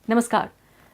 नमस्कार।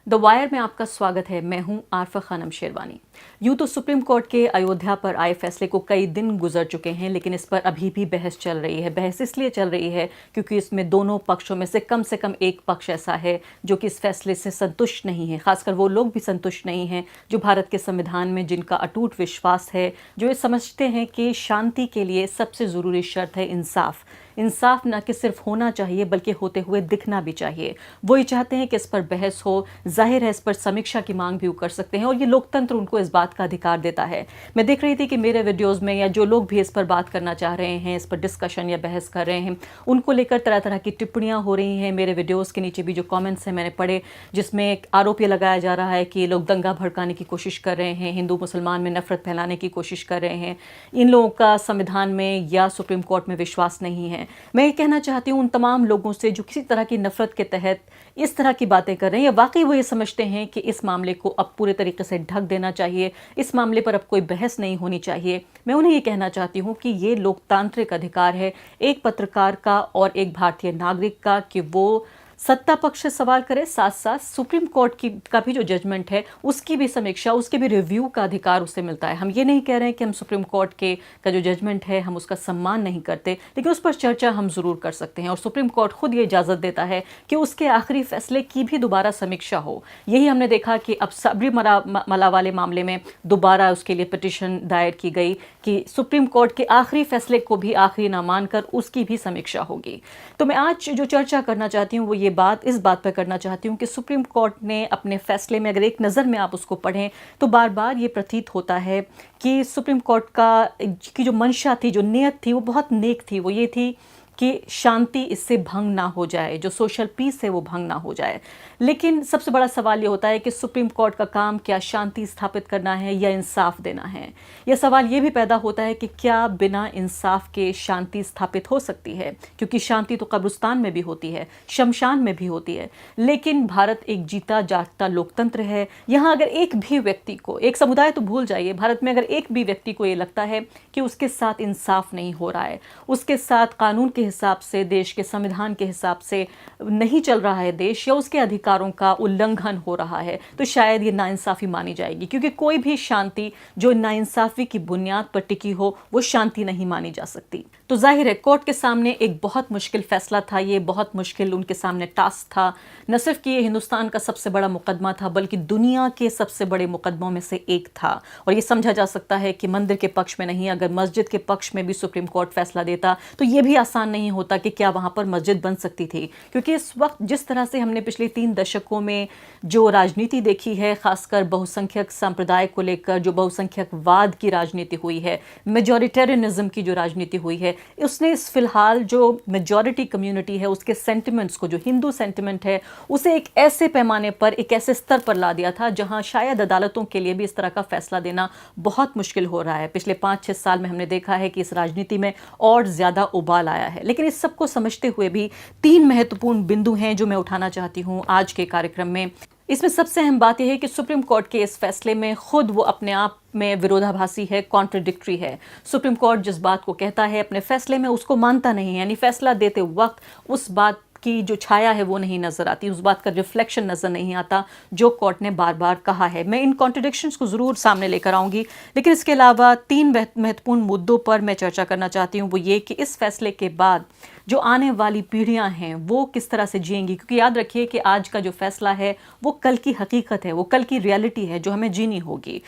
The wire में आपका स्वागत है। मैं हूं आरफा खानम शेरवानी। यूं तो सुप्रीम कोर्ट के अयोध्या पर आए फैसले को कई दिन गुजर चुके हैं, लेकिन इस पर अभी भी बहस चल रही है। बहस इसलिए चल रही है क्योंकि इसमें दोनों पक्षों में से कम एक पक्ष ऐसा है जो कि इस फैसले से संतुष्ट नहीं है। खासकर वो लोग भी संतुष्ट नहीं हैं जो भारत के संविधान में जिनका अटूट विश्वास है, जो ये समझते हैं कि शांति के लिए सबसे ज़रूरी शर्त है इंसाफ। इंसाफ न कि सिर्फ होना चाहिए बल्कि होते हुए दिखना भी चाहिए। वो ये चाहते हैं कि इस पर बहस हो। जाहिर है इस पर समीक्षा की मांग भी वो कर सकते हैं और ये लोकतंत्र उनको इस बात का अधिकार देता है। मैं देख रही थी कि मेरे वीडियोस में या जो लोग भी इस पर बात करना चाह रहे हैं, इस पर डिस्कशन या बहस कर रहे हैं, उनको लेकर तरह तरह की टिप्पणियां हो रही हैं। मेरे वीडियोस के नीचे भी जो कमेंट्स हैं मैंने पढ़े, जिसमें एक आरोप ये लगाया जा रहा है कि ये लोग दंगा भड़काने की कोशिश कर रहे हैं, हिंदू मुसलमान में नफरत फैलाने की कोशिश कर रहे हैं। इन लोगों का संविधान में या सुप्रीम कोर्ट में विश्वास नहीं है। मैं ये कहना चाहती हूँ उन तमाम लोगों से जो किसी तरह की नफरत के तहत इस तरह की बातें कर रहे हैं, या वाकई वो ये समझते हैं कि इस मामले को अब पूरे तरीके से ढक देना चाहिए, इस मामले पर अब कोई बहस नहीं होनी चाहिए। मैं उन्हें ये कहना चाहती हूँ कि ये लोकतांत्रिक अधिकार है एक पत्रकार का और एक भारतीय नागरिक का कि वो सत्ता पक्ष से सवाल करे, साथ साथ सुप्रीम कोर्ट की का भी जो जजमेंट है उसकी भी समीक्षा, उसके भी रिव्यू का अधिकार उसे मिलता है। हम ये नहीं कह रहे हैं कि हम सुप्रीम कोर्ट के का जो जजमेंट है हम उसका सम्मान नहीं करते, लेकिन उस पर चर्चा हम जरूर कर सकते हैं और सुप्रीम कोर्ट खुद ये इजाजत देता है कि उसके आखिरी फैसले की भी दोबारा समीक्षा हो। यही हमने देखा कि अब सबरीमला वाले मामले में दोबारा उसके लिए पिटीशन दायर की गई कि सुप्रीम कोर्ट के आखिरी फैसले को भी आखिरी ना मानकर उसकी भी समीक्षा होगी। तो मैं आज जो चर्चा करना चाहती हूँ वो इस बात पर करना चाहती हूँ कि सुप्रीम कोर्ट ने अपने फैसले में, अगर एक नज़र में आप उसको पढ़ें तो बार बार ये प्रतीत होता है कि सुप्रीम कोर्ट की जो मंशा थी, जो नीयत थी, वो बहुत नेक थी। वो ये थी कि शांति इससे भंग ना हो जाए, जो सोशल पीस है वो भंग ना हो जाए। लेकिन सबसे बड़ा सवाल ये होता है कि सुप्रीम कोर्ट का काम क्या शांति स्थापित करना है या इंसाफ देना है। यह सवाल ये भी पैदा होता है कि क्या बिना इंसाफ के शांति स्थापित हो सकती है, क्योंकि शांति तो कब्रिस्तान में भी होती है, शमशान में भी होती है। लेकिन भारत एक जीता जागता लोकतंत्र है। यहाँ अगर एक भी व्यक्ति को, एक समुदाय तो भूल जाइए, भारत में अगर एक भी व्यक्ति को ये लगता है कि उसके साथ इंसाफ नहीं हो रहा है, उसके साथ कानून के हिसाब से, देश के संविधान के हिसाब से नहीं चल रहा है देश, या उसके अधिकारों का उल्लंघन हो रहा है, तो शायद ये नाइंसाफी मानी जाएगी। क्योंकि कोई भी शांति जो नाइंसाफी की बुनियाद पर टिकी हो वो शांति नहीं मानी जा सकती। तो जाहिर है कोर्ट के सामने एक बहुत मुश्किल फैसला था, ये बहुत मुश्किल उनके सामने टास्क था। न सिर्फ कि ये हिंदुस्तान का सबसे बड़ा मुकदमा था बल्कि दुनिया के सबसे बड़े मुकदमों में से एक था। और ये समझा जा सकता है कि मंदिर के पक्ष में नहीं, अगर मस्जिद के पक्ष में भी सुप्रीम कोर्ट फैसला देता तो ये भी आसान नहीं होता कि क्या वहां पर मस्जिद बन सकती थी। क्योंकि इस वक्त जिस तरह से हमने पिछले 3 दशकों में जो राजनीति देखी है, खासकर बहुसंख्यक संप्रदाय को लेकर जो बहुसंख्यकवाद की राजनीति हुई है, मेजॉरिटेरियनिज्म की जो राजनीति हुई है, उसने इस फिलहाल जो मेजॉरिटी कम्युनिटी है उसके सेंटिमेंट्स को, जो हिंदू सेंटिमेंट है, उसे एक ऐसे पैमाने पर, एक ऐसे स्तर पर ला दिया था जहां शायद अदालतों के लिए भी इस तरह का फैसला देना बहुत मुश्किल हो रहा है। पिछले 5-6 साल में हमने देखा है कि इस राजनीति में और ज्यादा उबाल आया है। लेकिन इस सबको समझते हुए भी 3 महत्वपूर्ण बिंदु हैं जो मैं उठाना चाहती हूं आज के कार्यक्रम में। इसमें सबसे अहम बात यह है कि सुप्रीम कोर्ट के इस फैसले में खुद वो अपने आप में विरोधाभासी है, कॉन्ट्रडिक्टरी है। सुप्रीम कोर्ट जिस बात को कहता है अपने फैसले में उसको मानता नहीं है, यानी फैसला देते वक्त उस बात की जो छाया है वो नहीं नजर आती, उस बात का रिफ्लेक्शन नजर नहीं आता जो कोर्ट ने बार बार कहा है। मैं इन कॉन्ट्रडिक्शंस को जरूर सामने लेकर आऊंगी, लेकिन इसके अलावा 3 महत्वपूर्ण मुद्दों पर मैं चर्चा करना चाहती हूँ। वो ये कि इस फैसले के बाद जो आने वाली पीढ़ियां हैं वो किस तरह से जिएंगी, क्योंकि याद रखिए कि आज का जो फैसला है वो कल की हकीकत है, वो कल की रियलिटी है जो हमें जीनी होगी।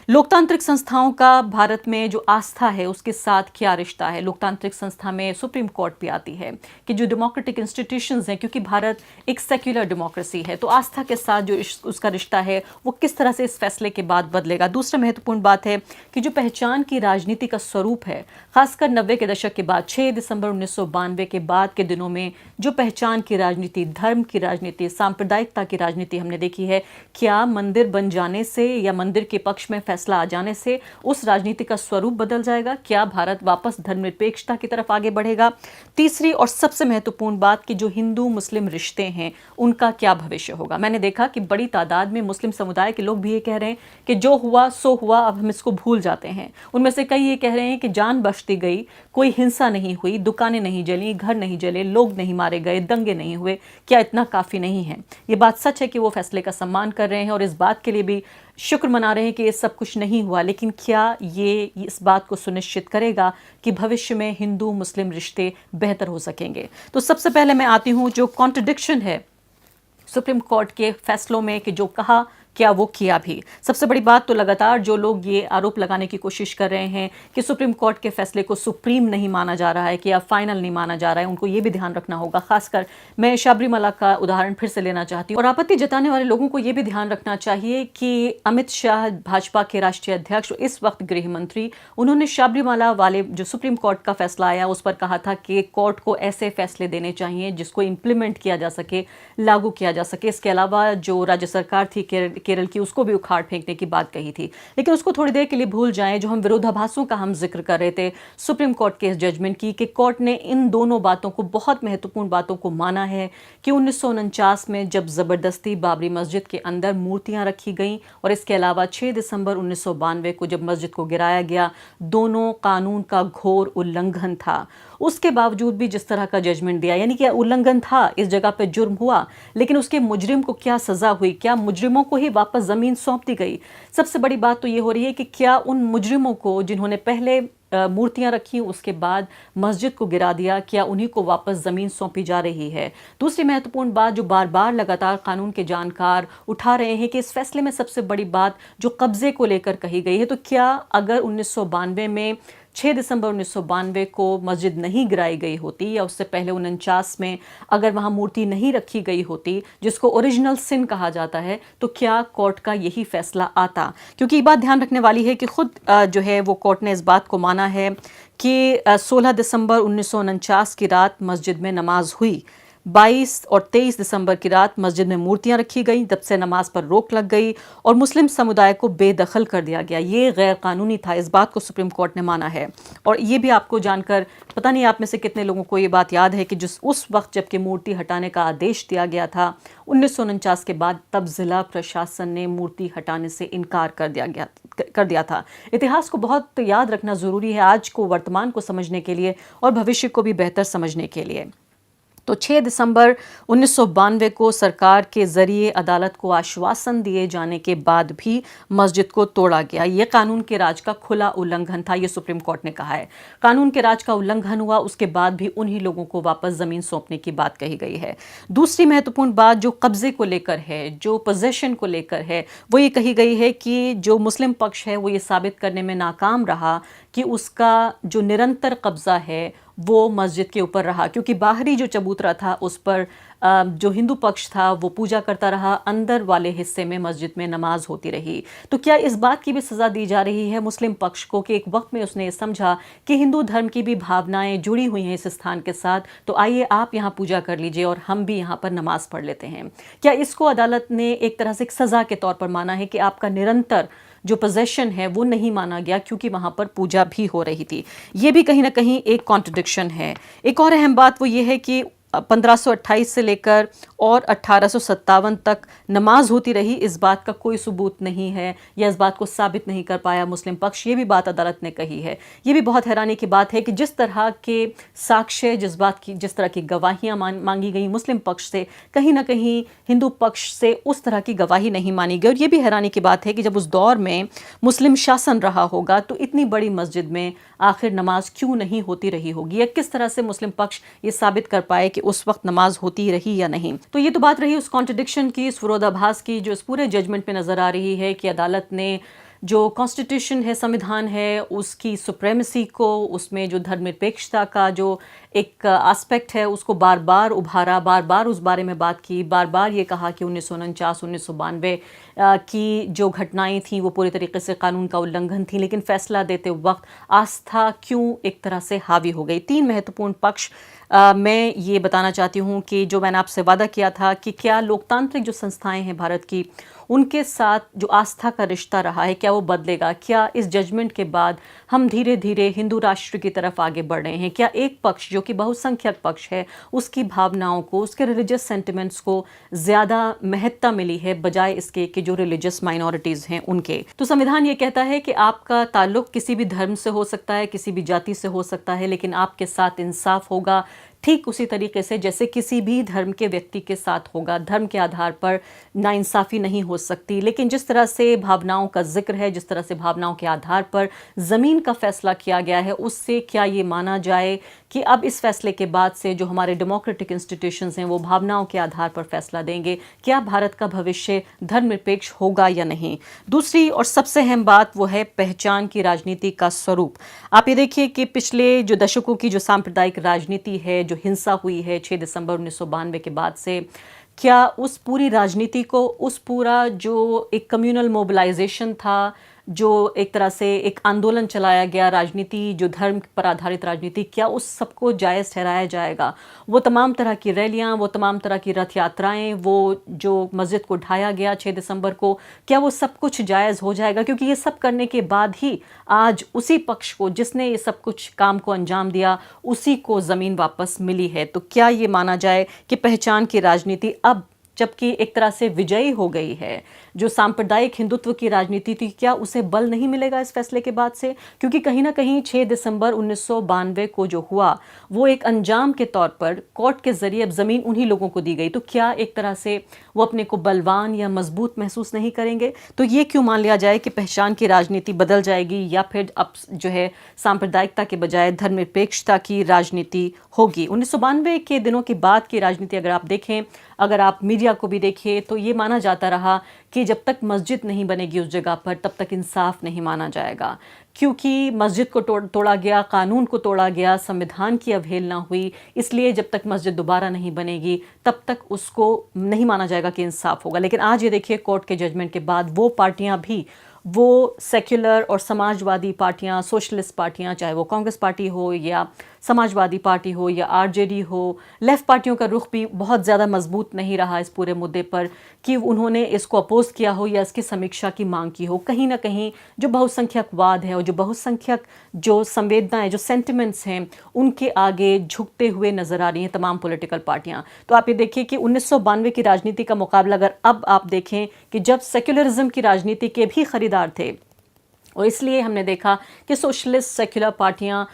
लोकतांत्रिक संस्थाओं का भारत में जो आस्था है उसके साथ क्या रिश्ता है। लोकतांत्रिक संस्था में सुप्रीम कोर्ट भी आती है कि जो डेमोक्रेटिक इंस्टीट्यूशंस हैं, क्योंकि भारत एक सेक्युलर डेमोक्रेसी है, तो आस्था के साथ जो उसका रिश्ता है वो किस तरह से इस फैसले के बाद बदलेगा। दूसरा महत्वपूर्ण बात है कि जो पहचान की राजनीति का स्वरूप है, खासकर 90 के दशक के बाद, 6 दिसंबर 1992 के बाद के दिनों में जो पहचान की राजनीति, धर्म की राजनीति, सांप्रदायिकता की राजनीति हमने देखी है, क्या मंदिर बन जाने से या मंदिर के पक्ष में फैसला आ जाने से उस राजनीति का स्वरूप बदल जाएगा? क्या भारत वापस धर्मनिरपेक्षता की तरफ आगे बढ़ेगा? तीसरी और सबसे महत्वपूर्ण बात कि जो हिंदू मुस्लिम रिश्ते हैं उनका क्या भविष्य होगा? मैंने देखा कि बड़ी तादाद में मुस्लिम समुदाय के लोग भी ये कह रहे हैं कि जो हुआ सो हुआ, अब हम इसको भूल जाते हैं। उनमें से कई ये कह रहे हैं कि जान बख्श दी गई, कोई हिंसा नहीं हुई, दुकानें नहीं जली, घर नहीं जले, लोग नहीं मारे गए, दंगे नहीं हुए, क्या इतना काफ़ी नहीं है? ये बात सच है कि वो फैसले का सम्मान कर रहे हैं और इस बात के लिए भी शुक्र मना रहे हैं कि ये सब कुछ नहीं हुआ, लेकिन क्या ये इस बात को सुनिश्चित करेगा कि भविष्य में हिंदू मुस्लिम रिश्ते बेहतर हो सकेंगे? तो सबसे पहले मैं आती हूँ जो कॉन्ट्रडिक्शन है सुप्रीम कोर्ट के फैसलों में कि जो कहा क्या वो किया भी। सबसे बड़ी बात तो लगातार जो लोग ये आरोप लगाने की कोशिश कर रहे हैं कि सुप्रीम कोर्ट के फैसले को सुप्रीम नहीं माना जा रहा है कि या फाइनल नहीं माना जा रहा है, उनको ये भी ध्यान रखना होगा। खासकर मैं शबरीमला का उदाहरण फिर से लेना चाहती हूँ और आपत्ति जताने वाले लोगों को ये भी ध्यान रखना चाहिए कि अमित शाह भाजपा के राष्ट्रीय अध्यक्ष, इस वक्त गृह मंत्री, उन्होंने शबरीमला वाले जो सुप्रीम कोर्ट का फैसला आया उस पर कहा था कि कोर्ट को ऐसे फैसले देने चाहिए जिसको इम्प्लीमेंट किया जा सके, लागू किया जा सके। इसके अलावा जो राज्य सरकार थी केरल की, उसको भी उखाड़ फेंकने की बात कही थी। लेकिन उसको थोड़ी देर के लिए भूल जाएं, जो हम विरोधाभासों का हम जिक्र कर रहे थे सुप्रीम कोर्ट के इस जजमेंट की, कि कोर्ट ने इन दोनों बातों को, बहुत महत्वपूर्ण बातों को माना है कि 1949 में जब जबरदस्ती बाबरी मस्जिद के अंदर मूर्तियां रखी गईं और इसके अलावा 6 दिसंबर 1992 को जब मस्जिद को गिराया गया, दोनों कानून का घोर उल्लंघन था। उसके बावजूद भी जिस तरह का जजमेंट दिया, यानी कि उल्लंघन था, इस जगह पे जुर्म हुआ, लेकिन उसके मुजरिम को क्या सजा हुई? क्या मुजरिमों को ही वापस जमीन सौंप दी गई? सबसे बड़ी बात तो ये हो रही है कि क्या उन मुजरिमों को जिन्होंने पहले मूर्तियां रखी उसके बाद मस्जिद को गिरा दिया, क्या उन्हीं को वापस ज़मीन सौंपी जा रही है? दूसरी महत्वपूर्ण बात जो बार बार लगातार कानून के जानकार उठा रहे हैं कि इस फैसले में सबसे बड़ी बात जो कब्जे को लेकर कही गई है, तो क्या अगर 1992 में 6 दिसंबर 1992 को मस्जिद नहीं गिराई गई होती या उससे पहले 49 में अगर वहां मूर्ति नहीं रखी गई होती, जिसको ओरिजिनल सिन कहा जाता है, तो क्या कोर्ट का यही फैसला आता? क्योंकि ये बात ध्यान रखने वाली है कि खुद जो है वो कोर्ट ने इस बात को माना है कि 16 दिसंबर 1949 की रात मस्जिद में नमाज हुई, 22 और 23 दिसंबर की रात मस्जिद में मूर्तियां रखी गई, तब से नमाज पर रोक लग गई और मुस्लिम समुदाय को बेदखल कर दिया गया। ये गैर कानूनी था, इस बात को सुप्रीम कोर्ट ने माना है। और ये भी आपको जानकर पता नहीं आप में से कितने लोगों को ये बात याद है कि जिस उस वक्त जबकि मूर्ति हटाने का आदेश दिया गया था 1949 के बाद, तब जिला प्रशासन ने मूर्ति हटाने से इनकार कर दिया था। इतिहास को बहुत याद रखना ज़रूरी है आज को, वर्तमान को समझने के लिए और भविष्य को भी बेहतर समझने के लिए। तो 6 दिसंबर 1992 को सरकार के जरिए अदालत को आश्वासन दिए जाने के बाद भी मस्जिद को तोड़ा गया। यह कानून के राज का खुला उल्लंघन था, यह सुप्रीम कोर्ट ने कहा है। कानून के राज का उल्लंघन हुआ, उसके बाद भी उन्हीं लोगों को वापस जमीन सौंपने की बात कही गई है। दूसरी महत्वपूर्ण बात जो कब्जे को लेकर है, जो पोजेशन को लेकर है, वो ये कही गई है कि जो मुस्लिम पक्ष है वो ये साबित करने में नाकाम रहा कि उसका जो निरंतर कब्जा है वो मस्जिद के ऊपर रहा, क्योंकि बाहरी जो चबूतरा था उस पर जो हिंदू पक्ष था वो पूजा करता रहा, अंदर वाले हिस्से में मस्जिद में नमाज होती रही। तो क्या इस बात की भी सज़ा दी जा रही है मुस्लिम पक्ष को कि एक वक्त में उसने समझा कि हिंदू धर्म की भी भावनाएं जुड़ी हुई हैं इस स्थान के साथ, तो आइए आप यहाँ पूजा कर लीजिए और हम भी यहाँ पर नमाज पढ़ लेते हैं? क्या इसको अदालत ने एक तरह से एक सज़ा के तौर पर माना है कि आपका निरंतर जो पोजेशन है वो नहीं माना गया क्योंकि वहाँ पर पूजा भी हो रही थी? ये भी कहीं ना कहीं एक कॉन्ट्रडिक्शन है। एक और अहम बात वो ये है कि 1528 से लेकर और 1857 तक नमाज होती रही, इस बात का कोई सबूत नहीं है या इस बात को साबित नहीं कर पाया मुस्लिम पक्ष। ये भी बात अदालत ने कही है। ये भी बहुत हैरानी की बात है कि जिस तरह के साक्ष्य, जिस तरह की गवाहियाँ मांगी गई मुस्लिम पक्ष से, कहीं ना कहीं हिंदू पक्ष से उस तरह की गवाही नहीं मानी गई। और ये भी हैरानी की बात है कि जब उस दौर में मुस्लिम शासन रहा होगा तो इतनी बड़ी मस्जिद में आखिर नमाज क्यों नहीं होती रही होगी, या किस तरह से मुस्लिम पक्ष ये साबित कर पाए कि उस वक्त नमाज होती रही या नहीं। तो ये तो बात रही उस कॉन्ट्रडिक्शन की, इस विरोधाभास की, जो इस पूरे जजमेंट में नजर आ रही है कि अदालत ने जो कॉन्स्टिट्यूशन है, संविधान है, उसकी सुप्रेमेसी को, उसमें जो धर्मनिरपेक्षता का जो एक एस्पेक्ट है उसको बार बार उभारा, बार बार उस बारे में बात की, बार बार ये कहा कि 1949 1992 की जो घटनाएं थीं वो पूरी तरीके से कानून का उल्लंघन थी। लेकिन फैसला देते वक्त आस्था क्यों एक तरह से हावी हो गई? 3 महत्वपूर्ण पक्ष मैं ये बताना चाहती हूँ कि जो मैंने आपसे वादा किया था कि क्या लोकतांत्रिक जो संस्थाएं हैं भारत की, उनके साथ जो आस्था का रिश्ता रहा है क्या वो बदलेगा? क्या इस जजमेंट के बाद हम धीरे धीरे हिंदू राष्ट्र की तरफ आगे बढ़ रहे हैं? क्या एक पक्ष जो कि बहुसंख्यक पक्ष है उसकी भावनाओं को, उसके रिलीजियस सेंटिमेंट्स को ज़्यादा महत्ता मिली है बजाय इसके कि जो रिलीजियस माइनॉरिटीज़ हैं उनके? तो संविधान ये कहता है कि आपका ताल्लुक किसी भी धर्म से हो सकता है, किसी भी जाति से हो सकता है, लेकिन आपके साथ इंसाफ होगा ठीक उसी तरीके से जैसे किसी भी धर्म के व्यक्ति के साथ होगा। धर्म के आधार पर नाइंसाफ़ी नहीं हो सकती। लेकिन जिस तरह से भावनाओं का जिक्र है, जिस तरह से भावनाओं के आधार पर ज़मीन का फैसला किया गया है, उससे क्या ये माना जाए कि अब इस फैसले के बाद से जो हमारे डेमोक्रेटिक इंस्टीट्यूशंस हैं वो भावनाओं के आधार पर फैसला देंगे? क्या भारत का भविष्य धर्मनिरपेक्ष होगा या नहीं? दूसरी और सबसे अहम बात वो है पहचान की राजनीति का स्वरूप। आप ये देखिए कि पिछले जो दशकों की जो सांप्रदायिक राजनीति है, जो हिंसा हुई है 6 दिसंबर 1992 के बाद से, क्या उस पूरी राजनीति को, उस पूरा जो एक कम्युनल मोबिलाइजेशन था, जो एक तरह से एक आंदोलन चलाया गया, राजनीति जो धर्म पर आधारित राजनीति, क्या उस सबको जायज़ ठहराया जाएगा? वो तमाम तरह की रैलियां, वो तमाम तरह की रथ यात्राएं, वो जो मस्जिद को ढाया गया 6 दिसंबर को, क्या वो सब कुछ जायज़ हो जाएगा? क्योंकि ये सब करने के बाद ही आज उसी पक्ष को जिसने ये सब कुछ काम को अंजाम दिया उसी को ज़मीन वापस मिली है। तो क्या ये माना जाए कि पहचान की राजनीति अब जबकि एक तरह से विजयी हो गई है, जो सांप्रदायिक हिंदुत्व की राजनीति थी, क्या उसे बल नहीं मिलेगा इस फैसले के बाद से? क्योंकि कहीं ना कहीं 6 दिसंबर 1992 को जो हुआ वो एक अंजाम के तौर पर कोर्ट के जरिए अब जमीन उन्हीं लोगों को दी गई। तो क्या एक तरह से वो अपने को बलवान या मजबूत महसूस नहीं करेंगे? तो ये क्यों मान लिया जाए कि पहचान की राजनीति बदल जाएगी या फिर अब जो है सांप्रदायिकता के बजाय धर्मनिरपेक्षता की राजनीति होगी? 1992 के दिनों के बाद की राजनीति अगर आप देखें, अगर आप मीडिया को भी देखिए, तो ये माना जाता रहा कि जब तक मस्जिद नहीं बनेगी उस जगह पर तब तक इंसाफ नहीं माना जाएगा, क्योंकि मस्जिद को तोड़ा गया, कानून को तोड़ा गया, संविधान की अवहेलना हुई, इसलिए जब तक मस्जिद दोबारा नहीं बनेगी तब तक उसको नहीं माना जाएगा कि इंसाफ होगा। लेकिन आज ये देखिए कोर्ट के जजमेंट के बाद वो पार्टियां भी, वो सेक्युलर और समाजवादी पार्टियां, सोशलिस्ट पार्टियां, चाहे वो कांग्रेस पार्टी हो या समाजवादी पार्टी हो या आरजेडी हो, लेफ्ट पार्टियों का रुख भी बहुत ज़्यादा मजबूत नहीं रहा इस पूरे मुद्दे पर कि उन्होंने इसको अपोज किया हो या इसकी समीक्षा की मांग की हो। कहीं ना कहीं जो बहुसंख्यकवाद है और जो बहुसंख्यक जो संवेदनाएं, जो सेंटिमेंट्स हैं, उनके आगे झुकते हुए नजर आ रही हैं तमाम पॉलिटिकल पार्टियां। तो आप ये देखिए कि 1992 की राजनीति का मुकाबला अगर अब आप देखें कि जब सेक्युलरिज्म की राजनीति के भी खरीदार थे, और इसलिए हमने देखा कि सोशलिस्ट सेक्युलर पार्टियां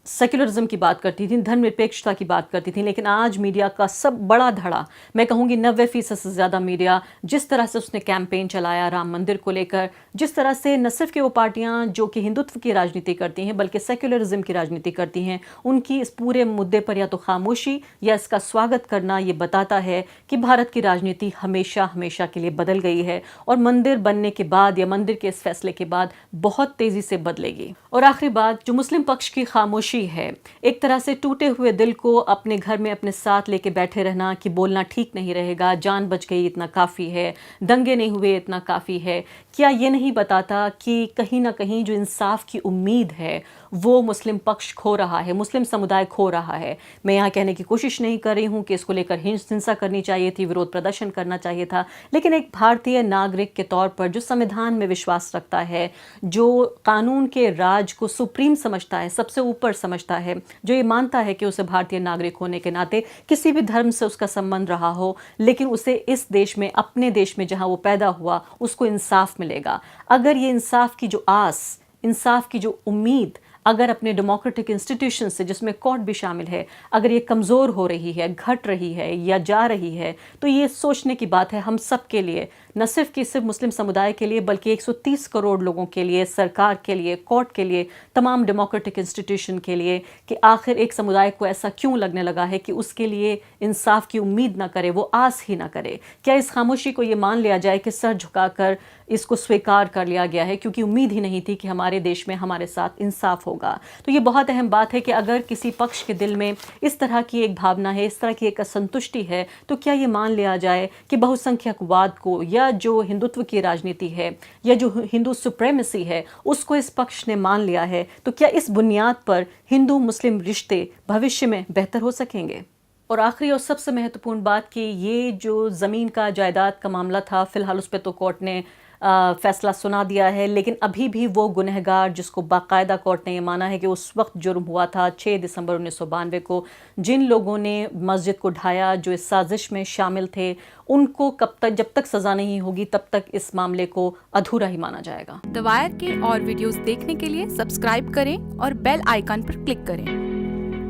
सेक्युलरिज्म की बात करती थी, धर्मनिरपेक्षता की बात करती थी, लेकिन आज मीडिया का सब बड़ा धड़ा, मैं कहूँगी 90% से ज़्यादा मीडिया, जिस तरह से उसने कैंपेन चलाया राम मंदिर को लेकर, जिस तरह से न सिर्फ कि वो पार्टियाँ जो कि हिंदुत्व की राजनीति करती हैं बल्कि सेक्युलरिज्म की राजनीति करती हैं, उनकी इस पूरे मुद्दे पर या तो खामोशी या इसका स्वागत करना ये बताता है कि भारत की राजनीति हमेशा हमेशा के लिए बदल गई है और मंदिर बनने के बाद या मंदिर के इस फैसले के बाद बहुत तेज़ी से बदलेगी। और आखिरी बात, जो मुस्लिम पक्ष की खामोशी है, एक तरह से टूटे हुए दिल को अपने घर में अपने साथ लेके बैठे रहना कि बोलना ठीक नहीं रहेगा, जान बच गई इतना काफ़ी है, दंगे नहीं हुए इतना काफ़ी है, क्या ये नहीं बताता कि कहीं ना कहीं जो इंसाफ की उम्मीद है वो मुस्लिम पक्ष खो रहा है, मुस्लिम समुदाय खो रहा है? मैं यहाँ कहने की कोशिश नहीं कर रही हूँ कि इसको लेकर हिंसा करनी चाहिए थी, विरोध प्रदर्शन करना चाहिए था, लेकिन एक भारतीय नागरिक के तौर पर जो संविधान में विश्वास रखता है, जो कानून के राज को सुप्रीम समझता है, सबसे ऊपर समझता है, जो ये मानता है कि उसे भारतीय नागरिक होने के नाते किसी भी धर्म से उसका संबंध रहा हो, लेकिन उसे इस देश में, अपने देश में जहाँ वो पैदा हुआ, उसको इंसाफ मिलेगा। अगर ये इंसाफ की जो आस, इंसाफ की जो उम्मीद अगर अपने डेमोक्रेटिक इंस्टीट्यूशन से, जिसमें कोर्ट भी शामिल है, अगर ये कमज़ोर हो रही है, घट रही है या जा रही है, तो ये सोचने की बात है हम सब के लिए, न सिर्फ कि सिर्फ मुस्लिम समुदाय के लिए बल्कि 130 करोड़ लोगों के लिए, सरकार के लिए, कोर्ट के लिए, तमाम डेमोक्रेटिक इंस्टीट्यूशन के लिए, कि आखिर एक समुदाय को ऐसा क्यों लगने लगा है कि उसके लिए इंसाफ की उम्मीद ना करे, वो आस ही ना करे? क्या इस खामोशी को ये मान लिया जाए कि सर झुकाकर इसको स्वीकार कर लिया गया है क्योंकि उम्मीद ही नहीं थी कि हमारे देश में हमारे साथ इंसाफ होगा? तो ये बहुत अहम बात है कि अगर किसी पक्ष के दिल में इस तरह की एक भावना है, इस तरह की एक असंतुष्टि है, तो क्या ये मान लिया जाए कि बहुसंख्यकवाद को या जो हिंदुत्व की राजनीति है या जो हिंदू सुप्रेमेसी है उसको इस पक्ष ने मान लिया है? तो क्या इस बुनियाद पर हिंदू मुस्लिम रिश्ते भविष्य में बेहतर हो सकेंगे? और आखिरी और सबसे महत्वपूर्ण बात कि ये जो ज़मीन का जायदाद का मामला था, फ़िलहाल उस पे तो कोर्ट ने फ़ैसला सुना दिया है, लेकिन अभी भी वो गुनहगार जिसको बाकायदा कोर्ट ने ये माना है कि उस वक्त जुर्म हुआ था 6 दिसंबर 1992 को, जिन लोगों ने मस्जिद को ढाया, जो इस साजिश में शामिल थे, उनको कब तक, जब तक सज़ा नहीं होगी तब तक इस मामले को अधूरा ही माना जाएगा। द वायर के और वीडियोस देखने के लिए सब्सक्राइब करें और बेल आइकन पर क्लिक करें।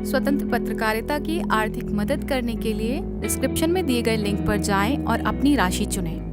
स्वतंत्र पत्रकारिता की आर्थिक मदद करने के लिए डिस्क्रिप्शन में दिए गए लिंक पर जाएं और अपनी राशि चुनें।